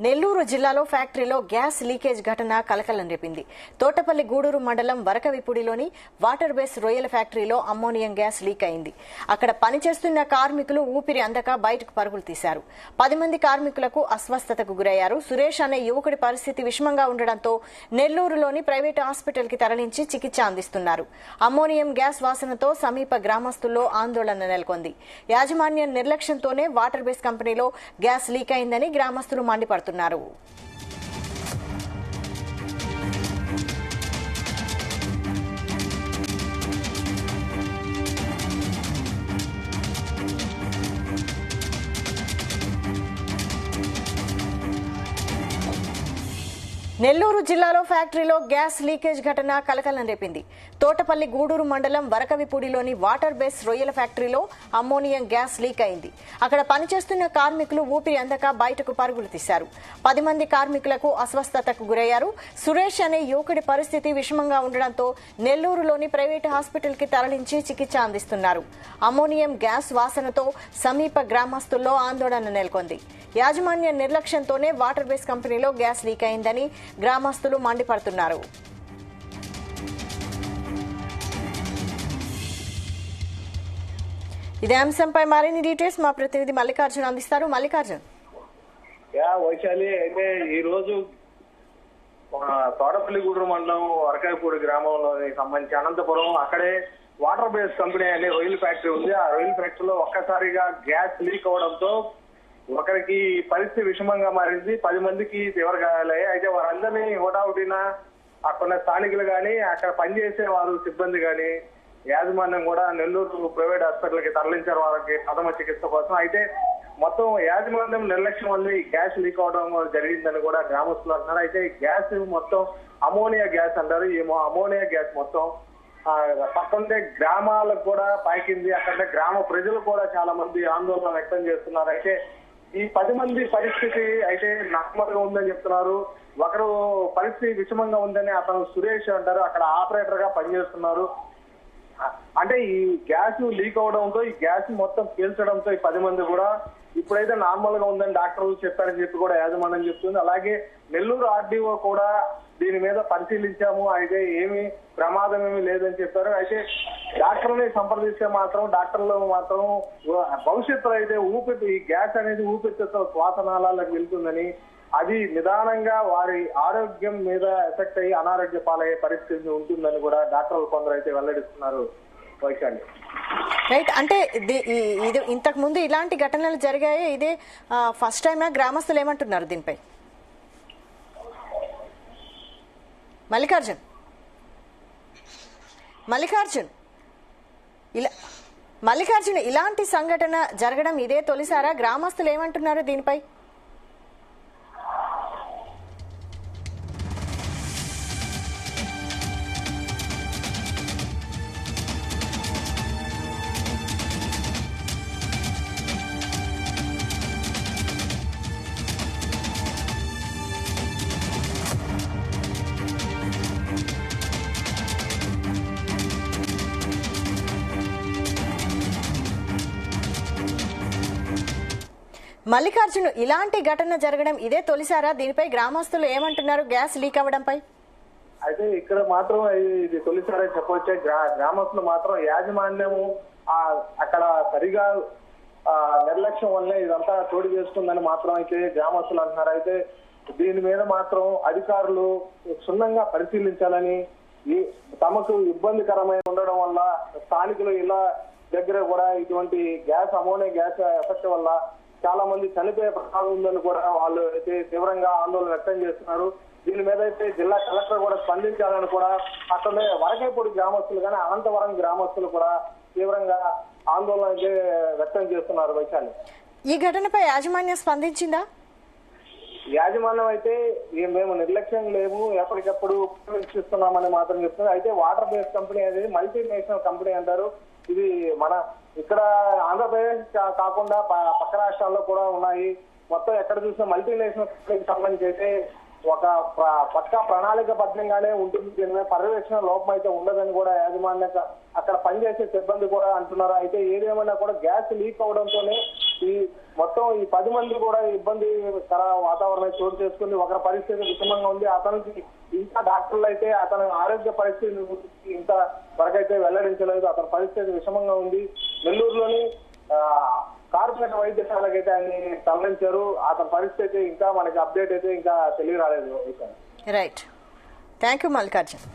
నెల్లూరు జిల్లాలో ఫ్యాక్టరీలో gas leakage ఘటన కలకలం రేపింది. తోటపల్లి గూడూరు మండలం వరకవిపుడిలోని వాటర్ బేస్ రొయ్యల ఫ్యాక్టరీలో అమ్మోనియం గ్యాస్ లీక్ అయింది. అక్కడ పనిచేస్తున్న కార్మికులు ఊపిరి అందక బయటకు పరుగులు తీశారు. 10 మంది కార్మికులకు అస్వస్థతకు గురయ్యారు. సురేష్ అనే యువకుడి పరిస్థితి విషమంగా ఉండడంతో నెల్లూరులోని ప్రైవేటు హాస్పిటల్ కి తరలించి చికిత్స అందిస్తున్నారు. అమ్మోనియం గ్యాస్ వాసనతో సమీప గ్రామస్తుల్లో ఆందోళన నెలకొంది. యాజమాన్య నిర్లక్ష్యంతోనే వాటర్ బేస్ కంపెనీలో గ్యాస్ లీక్ అయిందని గ్రామస్తులు మండిపడుతున్నారు. నెల్లూరు జిల్లాలో ఫ్యాక్టరీలో గ్యాస్ లీకేజ్ ఘటన కలకలం రేపింది. తోటపల్లి గూడూరు మండలం వరకవిపూడిలోని వాటర్ బేస్ రొయ్యల ఫ్యాక్టరీలో అమ్మోనియం గ్యాస్ లీక్ అయింది. అక్కడ పనిచేస్తున్న కార్మికులు ఊపిరి అందక బయటకు పరుగులు తీశారు. 10 మంది కార్మికులకు అస్వస్థతకు గురయ్యారు. సురేష్ అనే యువకుడి పరిస్థితి విషమంగా ఉండడంతో నెల్లూరులోని ప్రైవేటు హాస్పిటల్ కి తరలించి చికిత్స అందిస్తున్నారు. అమ్మోనియం గ్యాస్ వాసనతో సమీప గ్రామస్తుల్లో ఆందోళన నెలకొంది. యాజమాన్య నిర్లక్ష్యంతోనే వాటర్ బేస్ కంపెనీలో గ్యాస్ లీక్ అయిందని గ్రామస్తులు మండిపడుతున్నారు. ఇదే అంశంపై మరిన్ని డీటెయిల్స్ మా ప్రతినిధి మల్లికార్జున్ అందిస్తారు. మల్లికార్జున్, వైశాలి అయితే ఈ రోజు తోటపల్లి గూడూరు మండలం వరకాయపూడి గ్రామంలోని సంబంధించి అనంతపురం అక్కడే వాటర్ బేస్ కంపెనీ అనే రొయ్యల ఫ్యాక్టరీ ఉంది. ఆ రొయ్యల ఫ్యాక్టరీలో ఒక్కసారిగా గ్యాస్ లీక్ అవడంతో ఒకరికి పరిస్థితి విషమంగా మారింది. 10 మందికి తీవ్ర గాయాలయ్యాయి. అయితే వారందరినీ హోటాహుటిన అక్కడ స్థానికులు గాని అక్కడ పనిచేసే వారు సిబ్బంది గాని యాజమాన్యం కూడా నెల్లూరు ప్రైవేట్ హాస్పిటల్ కి తరలించారు వారికి ప్రథమ చికిత్స కోసం. అయితే మొత్తం యాజమాన్యం నిర్లక్ష్యం వల్ల ఈ గ్యాస్ లీక్ అవడం జరిగిందని కూడా గ్రామస్తులు అంటున్నారు. అయితే ఈ గ్యాస్ మొత్తం అమోనియా గ్యాస్ అంటారు. ఈ అమోనియా గ్యాస్ మొత్తం పక్కనే గ్రామాలకు కూడా పాకింది. అక్కడ గ్రామ ప్రజలు కూడా చాలా మంది ఆందోళన వ్యక్తం చేస్తున్నారు. అయితే ఈ 10 మంది పరిస్థితి అయితే నార్మల్ గా ఉందని చెప్తున్నారు. ఒకరు పరిస్థితి విషమంగా ఉందని అతను సురేష్ అంటారు. అక్కడ ఆపరేటర్ గా పనిచేస్తున్నారు. అంటే ఈ గ్యాస్ లీక్ అవడంతో ఈ గ్యాస్ మొత్తం పీల్చడంతో ఈ 10 మంది కూడా ఇప్పుడైతే నార్మల్ గా ఉందని డాక్టర్లు చెప్పారని చెప్పి కూడా యాజమాన్యం చెప్తుంది. అలాగే నెల్లూరు ఆర్డీఓ కూడా దీని మీద పరిశీలించాము, అయితే ఏమి ప్రమాదం ఏమీ లేదని చెప్పారు. అయితే డాక్టర్ని సంప్రదిస్తే మాత్రం డాక్టర్లు మాత్రం భవిష్యత్తులో అయితే ఈ గ్యాస్ అనేది ఊపిరితిత్తుల శ్వాసనాళాలకు వెళ్తుందని, అది నిదానంగా వారి ఆరోగ్యం మీద ఎఫెక్ట్ అయ్యి అనారోగ్య పాలయ్యే పరిస్థితి ఉంటుందని కూడా డాక్టర్లు కొందరు అయితే వెల్లడిస్తున్నారు. వైశాలి రైట్, అంటే ఇది ఇంతకు ముందు ఇలాంటి ఘటనలు జరిగాయి, ఇదే ఫస్ట్ టైమే? గ్రామస్తులు ఏమంటున్నారు దీనిపై? మల్లికార్జున్ ఇలాంటి సంఘటన జరగడం ఇదే తొలిసారా? గ్రామస్తులు ఏమంటున్నారు దీనిపై? మల్లికార్జున్, ఇలాంటి ఘటన జరగడం ఇదే తొలిసారా? దీనిపై గ్రామస్తులు ఏమంటున్నారు గ్యాస్ లీక్ అవ్వడంపై? అయితే ఇక్కడ మాత్రం ఇది తొలిసారి చెప్పవచ్చే. గ్రామస్తులు మాత్రం యాజమాన్యము అక్కడ సరిగా నిర్లక్ష్యం వల్లే ఇదంతా చోటు చేసుకుందని మాత్రం అయితే గ్రామస్తులు అంటున్నారు. అయితే దీని మీద మాత్రం అధికారులు క్షుణ్ణంగా పరిశీలించాలని, తమకు ఇబ్బందికరమైన ఉండడం వల్ల స్థానికులు ఇలా దగ్గర కూడా ఇటువంటి అమోనియా గ్యాస్ ఎఫెక్ట్ వల్ల చాలా మంది చనిపోయే ప్రమాదం ఉందని కూడా వాళ్ళు అయితే తీవ్రంగా ఆందోళన వ్యక్తం చేస్తున్నారు. దీని మీద అయితే జిల్లా కలెక్టర్ కూడా స్పందించాలని కూడా అక్కడే వరకైపూడి గ్రామస్తులు కానీ అనంతవరం గ్రామస్తులు కూడా తీవ్రంగా ఆందోళన అయితే వ్యక్తం చేస్తున్నారు. వైశాలి, ఈ ఘటనపై యాజమాన్యం స్పందించిందా? యాజమాన్యం అయితే మేము నిర్లక్ష్యం లేము, ఎప్పటికప్పుడు పరీక్షిస్తున్నామని మాత్రం చెప్తున్నారు. అయితే వాటర్ బేస్ కంపెనీ అనేది మల్టీనేషనల్ కంపెనీ అంటారు. ఇది మన ఇక్కడ ఆంధ్రప్రదేశ్ కాకుండా పక్క రాష్ట్రాల్లో కూడా ఉన్నాయి. మొత్తం ఎక్కడ చూసినా మల్టీనేషనల్ కంపెనీకి సంబంధించి అయితే ఒక పక్కా ప్రణాళికబద్ధంగానే ఉంటుంది. దీని మీద పర్యవేక్షణ లోపం అయితే ఉండదని కూడా యాజమాన్య అక్కడ పనిచేసే సిబ్బంది కూడా అంటున్నారు. అయితే ఏదేమైనా కూడా గ్యాస్ లీక్ అవడంతోనే ఈ మొత్తం ఈ 10 మంది కూడా ఇబ్బందికర వాతావరణం చోటు చేసుకుని ఒకరి పరిస్థితి విషమంగా ఉంది. అతనికి ఇంకా డాక్టర్లు అయితే అతని ఆరోగ్య పరిస్థితి ఇంత వరకైతే వెల్లడించలేదు. అతని పరిస్థితి విషమంగా ఉంది. నెల్లూరులోని కార్పొరేట్ వైద్యశాలకైతే ఆయన్ని తరలించారు. అతని పరిస్థితి ఇంకా మనకి అప్డేట్ అయితే ఇంకా తెలియరాలేదు. Right, thank you Mallikarjun.